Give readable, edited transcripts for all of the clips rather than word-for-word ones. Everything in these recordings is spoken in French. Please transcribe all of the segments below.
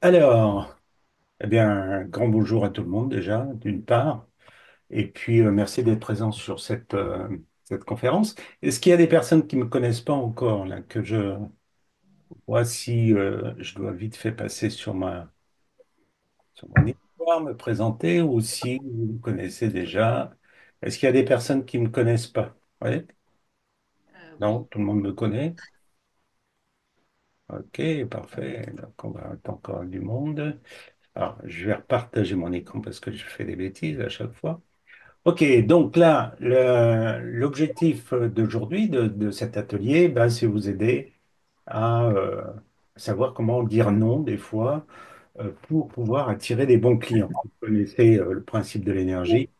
Alors, eh bien, un grand bonjour à tout le monde déjà, d'une part, et puis merci d'être présent sur cette conférence. Est-ce qu'il y a des personnes qui ne me connaissent pas encore, là, que je vois si je dois vite fait passer sur mon histoire, me présenter, ou si vous me connaissez déjà? Est-ce qu'il y a des personnes qui ne me connaissent pas? Oui? Non, Oui. tout le monde me connaît? Ok, parfait. Donc, on va attendre encore du monde. Alors, je vais repartager mon écran parce que je fais des bêtises à chaque fois. Ok, donc là, l'objectif d'aujourd'hui de cet atelier, ben, c'est vous aider à savoir comment dire non des fois pour pouvoir attirer des bons clients. Vous connaissez le principe de l'énergie.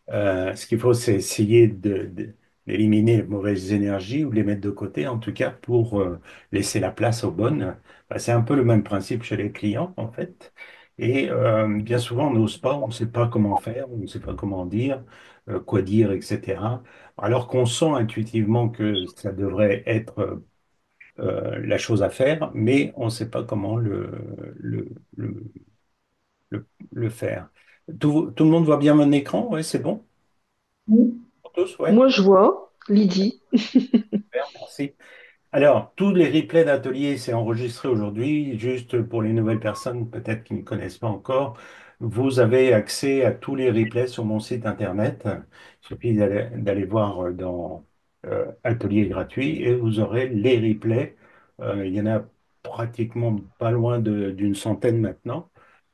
Ce qu'il faut, c'est essayer d'éliminer les mauvaises énergies ou de les mettre de côté, en tout cas pour laisser la place aux bonnes. Bah, c'est un peu le même principe chez les clients, en fait. Et bien souvent, on n'ose pas, on ne sait pas comment faire, on ne sait pas comment dire, quoi dire, etc. Alors qu'on sent intuitivement que ça devrait être la chose à faire, mais on ne sait pas comment le, le, le faire. Tout le monde voit bien mon écran? Oui, c'est bon? Oui. Pour tous, ouais. Moi, je vois Lydie. Super, merci. Alors, tous les replays d'atelier, c'est enregistré aujourd'hui. Juste pour les nouvelles personnes, peut-être qui ne connaissent pas encore, vous avez accès à tous les replays sur mon site internet. Il suffit d'aller voir dans Atelier gratuit et vous aurez les replays. Il y en a pratiquement pas loin d'une centaine maintenant.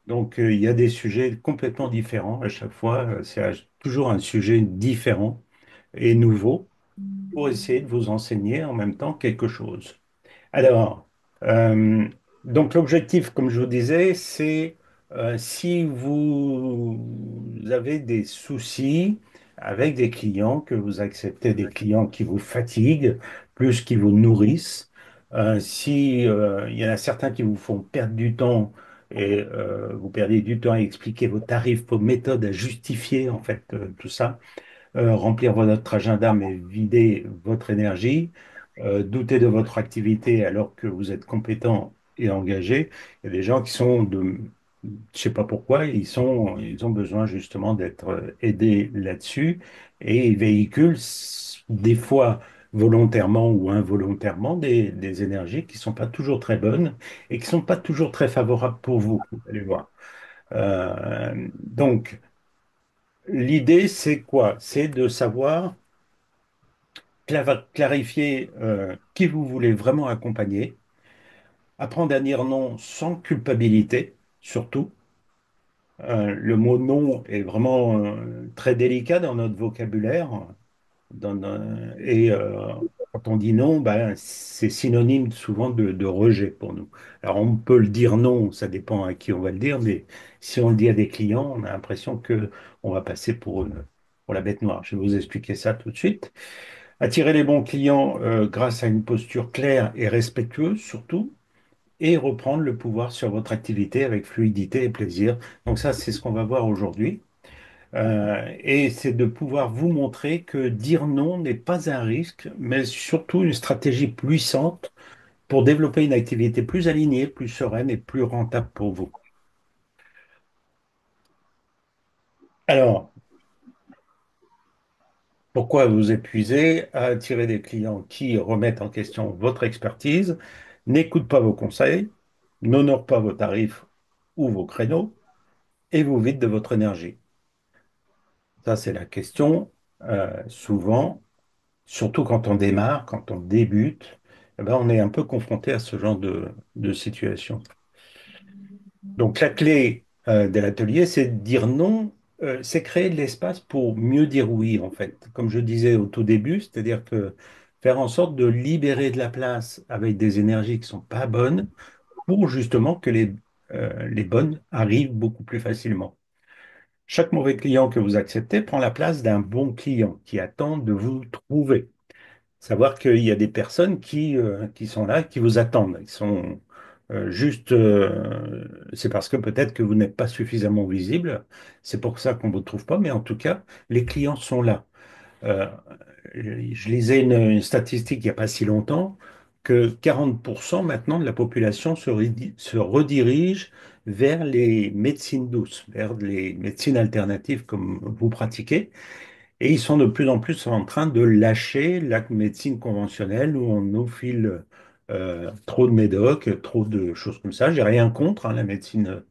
Donc, il y a des sujets complètement différents à chaque fois. C'est toujours un sujet différent et nouveau pour essayer de vous enseigner en même temps quelque chose. Alors, euh, donc l'objectif, comme je vous disais, c'est si vous avez des soucis avec des clients, que vous acceptez des clients qui vous fatiguent plus qu'ils vous nourrissent, si il y en a certains qui vous font perdre du temps et vous perdez du temps à expliquer vos tarifs, vos méthodes, à justifier en fait tout ça, remplir votre agenda mais vider votre énergie, douter de votre activité alors que vous êtes compétent et engagé. Il y a des gens qui sont je sais pas pourquoi, ils ont besoin justement d'être aidés là-dessus et ils véhiculent des fois volontairement ou involontairement des énergies qui sont pas toujours très bonnes et qui sont pas toujours très favorables pour vous. Vous allez voir. Donc, l'idée, c'est quoi? C'est de savoir clarifier qui vous voulez vraiment accompagner, apprendre à dire non sans culpabilité, surtout. Le mot non est vraiment très délicat dans notre vocabulaire. Et quand on dit non, ben, c'est synonyme souvent de rejet pour nous. Alors on peut le dire non, ça dépend à qui on va le dire, mais si on le dit à des clients, on a l'impression que on va passer pour la bête noire. Je vais vous expliquer ça tout de suite. Attirer les bons clients grâce à une posture claire et respectueuse surtout, et reprendre le pouvoir sur votre activité avec fluidité et plaisir. Donc ça, c'est ce qu'on va voir aujourd'hui. Et c'est de pouvoir vous montrer que dire non n'est pas un risque, mais surtout une stratégie puissante pour développer une activité plus alignée, plus sereine et plus rentable pour vous. Alors, pourquoi vous épuiser à attirer des clients qui remettent en question votre expertise, n'écoutent pas vos conseils, n'honorent pas vos tarifs ou vos créneaux et vous vident de votre énergie? Ça, c'est la question. Souvent, surtout quand on démarre, quand on débute, eh ben, on est un peu confronté à ce genre de situation. Donc, la clé de l'atelier, c'est de dire non, c'est créer de l'espace pour mieux dire oui, en fait. Comme je disais au tout début, c'est-à-dire que faire en sorte de libérer de la place avec des énergies qui sont pas bonnes pour justement que les bonnes arrivent beaucoup plus facilement. Chaque mauvais client que vous acceptez prend la place d'un bon client qui attend de vous trouver. Savoir qu'il y a des personnes qui sont là, qui vous attendent. Ils sont juste, c'est parce que peut-être que vous n'êtes pas suffisamment visible. C'est pour ça qu'on ne vous trouve pas, mais en tout cas, les clients sont là. Euh, je lisais une statistique il n'y a pas si longtemps. que 40% maintenant de la population se redirige vers les médecines douces, vers les médecines alternatives comme vous pratiquez. Et ils sont de plus en plus en train de lâcher la médecine conventionnelle où on nous file trop de médocs, trop de choses comme ça. J'ai rien contre hein, la médecine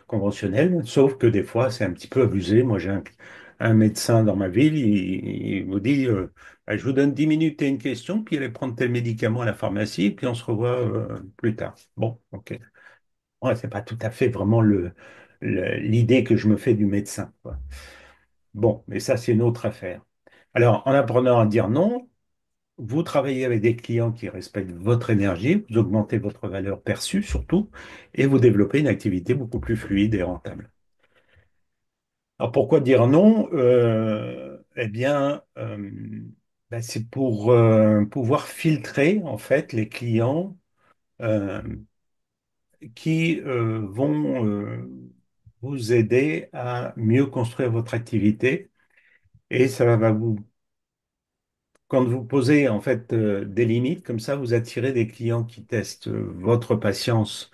conventionnelle, sauf que des fois c'est un petit peu abusé. Moi j'ai un médecin dans ma ville, il vous dit bah, je vous donne 10 minutes et une question, puis allez prendre tel médicament à la pharmacie, puis on se revoit plus tard. Bon, ok. Ouais, c'est pas tout à fait vraiment l'idée que je me fais du médecin, quoi. Bon, mais ça c'est une autre affaire. Alors, en apprenant à dire non, vous travaillez avec des clients qui respectent votre énergie, vous augmentez votre valeur perçue surtout, et vous développez une activité beaucoup plus fluide et rentable. Alors, pourquoi dire non? Eh bien, ben, c'est pour pouvoir filtrer en fait les clients euh, qui vont vous aider à mieux construire votre activité, et ça va vous quand vous posez en fait des limites, comme ça, vous attirez des clients qui testent votre patience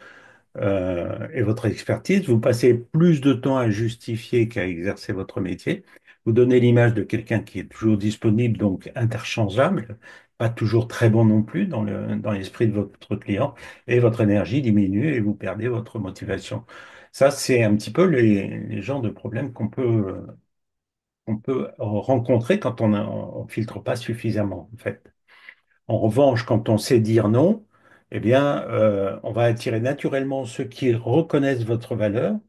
et votre expertise. Vous passez plus de temps à justifier qu'à exercer votre métier. Vous donnez l'image de quelqu'un qui est toujours disponible, donc interchangeable, pas toujours très bon non plus dans l'esprit de votre client, et votre énergie diminue et vous perdez votre motivation. Ça, c'est un petit peu les genres de problèmes qu'on peut rencontrer quand on filtre pas suffisamment, en fait. En revanche, quand on sait dire non, eh bien, on va attirer naturellement ceux qui reconnaissent votre valeur,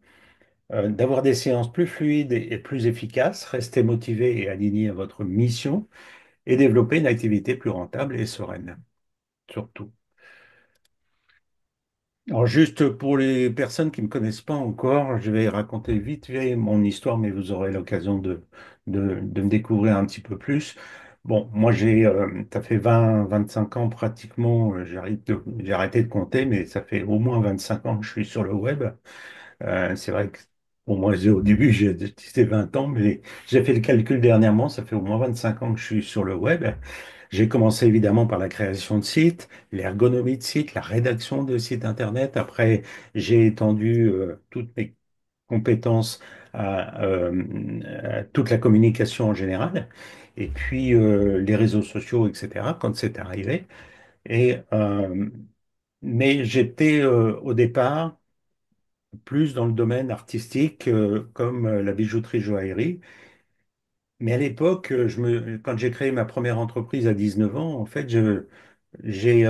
d'avoir des séances plus fluides et plus efficaces, rester motivé et aligné à votre mission et développer une activité plus rentable et sereine, surtout. Alors, juste pour les personnes qui ne me connaissent pas encore, je vais raconter vite fait mon histoire, mais vous aurez l'occasion de me découvrir un petit peu plus. Bon, moi, ça fait 20, 25 ans pratiquement, j'ai arrêté de compter, mais ça fait au moins 25 ans que je suis sur le web. C'est vrai que, bon, moi, au début, j'ai disais 20 ans, mais j'ai fait le calcul dernièrement, ça fait au moins 25 ans que je suis sur le web. J'ai commencé évidemment par la création de sites, l'ergonomie de sites, la rédaction de sites Internet. Après, j'ai étendu toutes mes compétences à toute la communication en général, et puis les réseaux sociaux, etc., quand c'est arrivé. Et, mais j'étais au départ plus dans le domaine artistique, comme la bijouterie joaillerie. Mais à l'époque, quand j'ai créé ma première entreprise à 19 ans, en fait, j'ai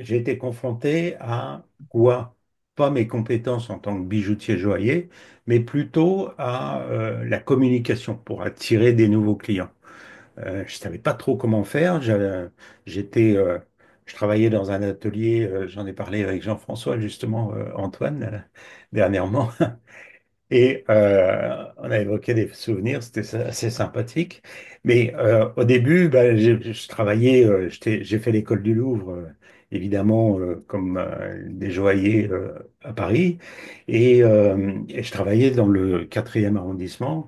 été confronté à quoi? Pas mes compétences en tant que bijoutier joaillier, mais plutôt à la communication pour attirer des nouveaux clients. Je savais pas trop comment faire. J'étais, je travaillais dans un atelier, j'en ai parlé avec Jean-François, justement, Antoine, dernièrement. Et on a évoqué des souvenirs, c'était assez sympathique. Mais au début, bah, je travaillais, j'ai fait l'école du Louvre, évidemment, comme des joailliers à Paris. Et je travaillais dans le 4e arrondissement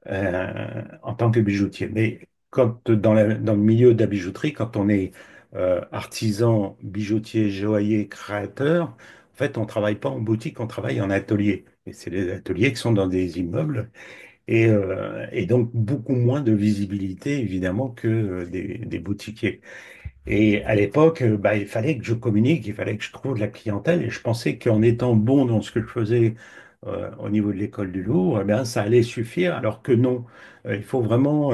en tant que bijoutier. Mais quand dans le milieu de la bijouterie, quand on est artisan, bijoutier, joaillier, créateur, en fait, on travaille pas en boutique, on travaille en atelier. Et c'est les ateliers qui sont dans des immeubles et donc beaucoup moins de visibilité, évidemment, que des boutiquiers. Et à l'époque, bah, il fallait que je communique, il fallait que je trouve de la clientèle. Et je pensais qu'en étant bon dans ce que je faisais au niveau de l'école du Louvre, eh bien, ça allait suffire, alors que non. Il faut vraiment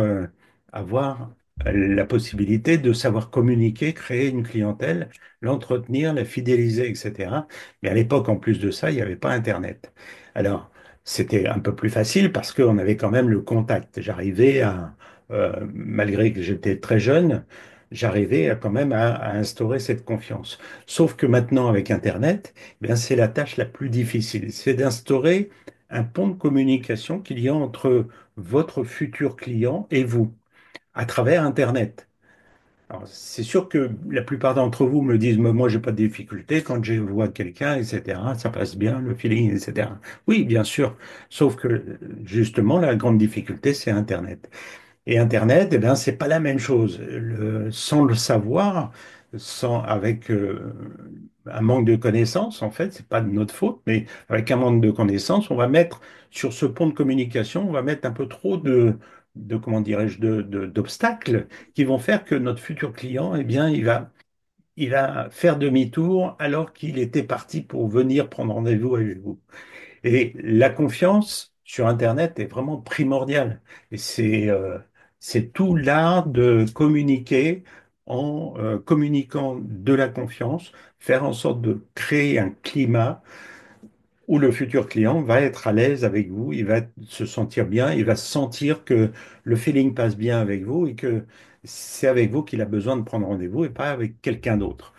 avoir la possibilité de savoir communiquer, créer une clientèle, l'entretenir, la fidéliser, etc. Mais à l'époque, en plus de ça, il n'y avait pas Internet. Alors, c'était un peu plus facile parce qu'on avait quand même le contact. Malgré que j'étais très jeune, j'arrivais quand même à instaurer cette confiance. Sauf que maintenant, avec Internet, eh bien, c'est la tâche la plus difficile. C'est d'instaurer un pont de communication qu'il y a entre votre futur client et vous, à travers Internet. Alors, c'est sûr que la plupart d'entre vous me disent, moi, j'ai pas de difficulté quand je vois quelqu'un, etc. Ça passe bien, le feeling, etc. Oui, bien sûr. Sauf que, justement, la grande difficulté, c'est Internet. Et Internet, eh bien, c'est pas la même chose. Sans le savoir, avec un manque de connaissances, en fait, c'est pas de notre faute, mais avec un manque de connaissances, on va mettre sur ce pont de communication, on va mettre un peu trop comment dirais-je, d'obstacles qui vont faire que notre futur client, eh bien, il va faire demi-tour alors qu'il était parti pour venir prendre rendez-vous avec vous. Et la confiance sur Internet est vraiment primordiale. Et c'est tout l'art de communiquer en communiquant de la confiance, faire en sorte de créer un climat où le futur client va être à l'aise avec vous, il va se sentir bien, il va sentir que le feeling passe bien avec vous et que c'est avec vous qu'il a besoin de prendre rendez-vous et pas avec quelqu'un d'autre.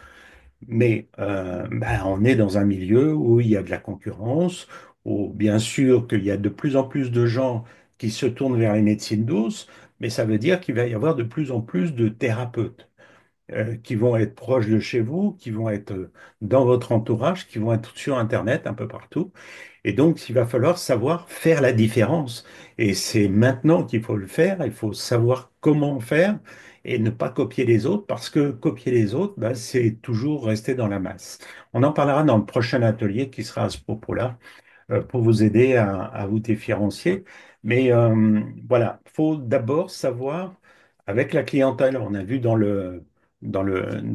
Mais on est dans un milieu où il y a de la concurrence, où bien sûr qu'il y a de plus en plus de gens qui se tournent vers les médecines douces, mais ça veut dire qu'il va y avoir de plus en plus de thérapeutes qui vont être proches de chez vous, qui vont être dans votre entourage, qui vont être sur Internet un peu partout. Et donc, il va falloir savoir faire la différence. Et c'est maintenant qu'il faut le faire. Il faut savoir comment faire et ne pas copier les autres parce que copier les autres, bah, c'est toujours rester dans la masse. On en parlera dans le prochain atelier qui sera à ce propos-là pour vous aider à vous différencier. Mais voilà, il faut d'abord savoir, avec la clientèle, on a vu dans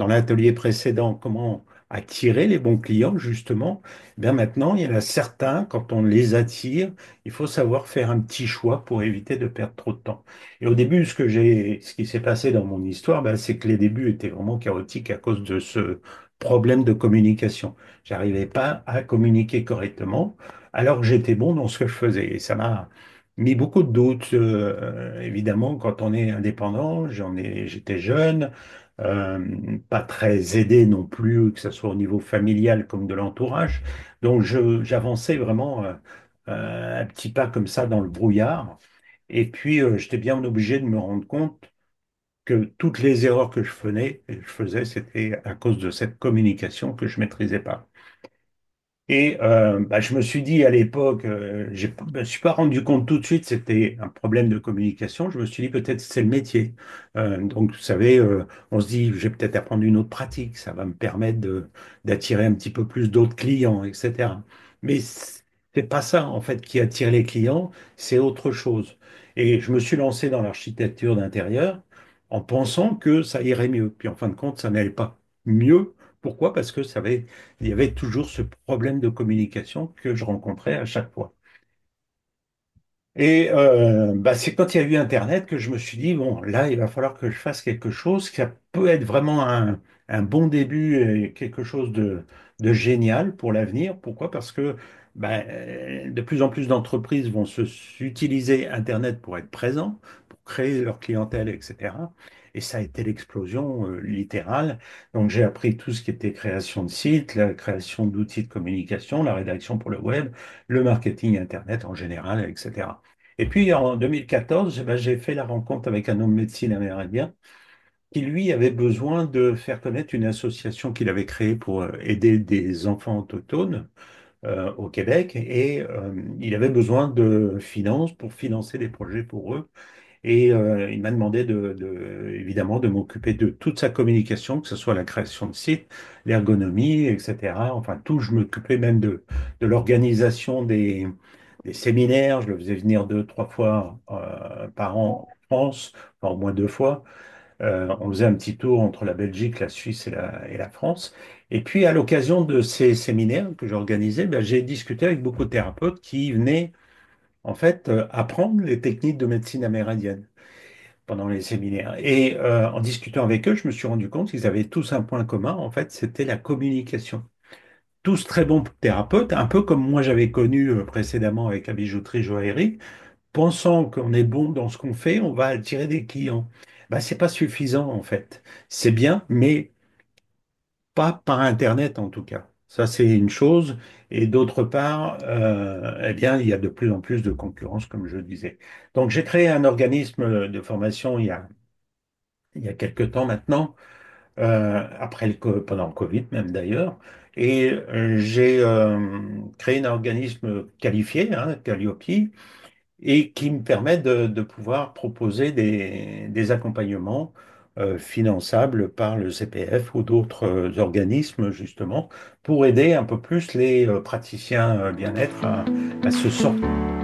l'atelier précédent comment attirer les bons clients, justement. Eh bien maintenant, il y en a certains, quand on les attire, il faut savoir faire un petit choix pour éviter de perdre trop de temps. Et au début, ce qui s'est passé dans mon histoire, ben, c'est que les débuts étaient vraiment chaotiques à cause de ce problème de communication. J'arrivais pas à communiquer correctement alors que j'étais bon dans ce que je faisais. Et ça m'a mis beaucoup de doutes. Évidemment, quand on est indépendant, j'étais jeune, pas très aidé non plus, que ce soit au niveau familial comme de l'entourage. Donc, j'avançais vraiment un petit pas comme ça dans le brouillard. Et puis, j'étais bien obligé de me rendre compte que toutes les erreurs que je faisais, c'était à cause de cette communication que je maîtrisais pas. Et je me suis dit à l'époque, je me suis pas rendu compte tout de suite, c'était un problème de communication. Je me suis dit peut-être c'est le métier. Donc vous savez, on se dit, je vais peut-être apprendre une autre pratique, ça va me permettre d'attirer un petit peu plus d'autres clients, etc. Mais c'est pas ça en fait qui attire les clients, c'est autre chose. Et je me suis lancé dans l'architecture d'intérieur en pensant que ça irait mieux. Puis en fin de compte, ça n'allait pas mieux. Pourquoi? Parce que il y avait toujours ce problème de communication que je rencontrais à chaque fois. Et c'est quand il y a eu Internet que je me suis dit, bon, là, il va falloir que je fasse quelque chose qui peut être vraiment un bon début et quelque chose de génial pour l'avenir. Pourquoi? Parce que de plus en plus d'entreprises vont utiliser Internet pour être présents, pour créer leur clientèle, etc. Et ça a été l'explosion littérale. Donc j'ai appris tout ce qui était création de sites, la création d'outils de communication, la rédaction pour le web, le marketing Internet en général, etc. Et puis en 2014, j'ai fait la rencontre avec un homme de médecine amérindien qui, lui, avait besoin de faire connaître une association qu'il avait créée pour aider des enfants autochtones au Québec. Et il avait besoin de finances pour financer des projets pour eux. Et il m'a demandé évidemment de m'occuper de toute sa communication, que ce soit la création de sites, l'ergonomie, etc. Enfin, tout, je m'occupais même de l'organisation des séminaires. Je le faisais venir deux, trois fois par an en France, enfin au moins deux fois. On faisait un petit tour entre la Belgique, la Suisse et la France. Et puis, à l'occasion de ces séminaires que j'organisais, j'ai discuté avec beaucoup de thérapeutes qui venaient en fait apprendre les techniques de médecine amérindienne pendant les séminaires. Et en discutant avec eux, je me suis rendu compte qu'ils avaient tous un point commun, en fait, c'était la communication. Tous très bons thérapeutes, un peu comme moi j'avais connu précédemment avec la bijouterie joaillerie, pensant qu'on est bon dans ce qu'on fait, on va attirer des clients. C'est pas suffisant en fait. C'est bien, mais pas par Internet en tout cas. Ça, c'est une chose. Et d'autre part, eh bien, il y a de plus en plus de concurrence, comme je le disais. Donc, j'ai créé un organisme de formation il y a quelques temps maintenant, pendant le Covid même d'ailleurs, et j'ai créé un organisme qualifié, hein, Calliope, et qui me permet de pouvoir proposer des accompagnements finançables par le CPF ou d'autres organismes, justement, pour aider un peu plus les praticiens bien-être à se sortir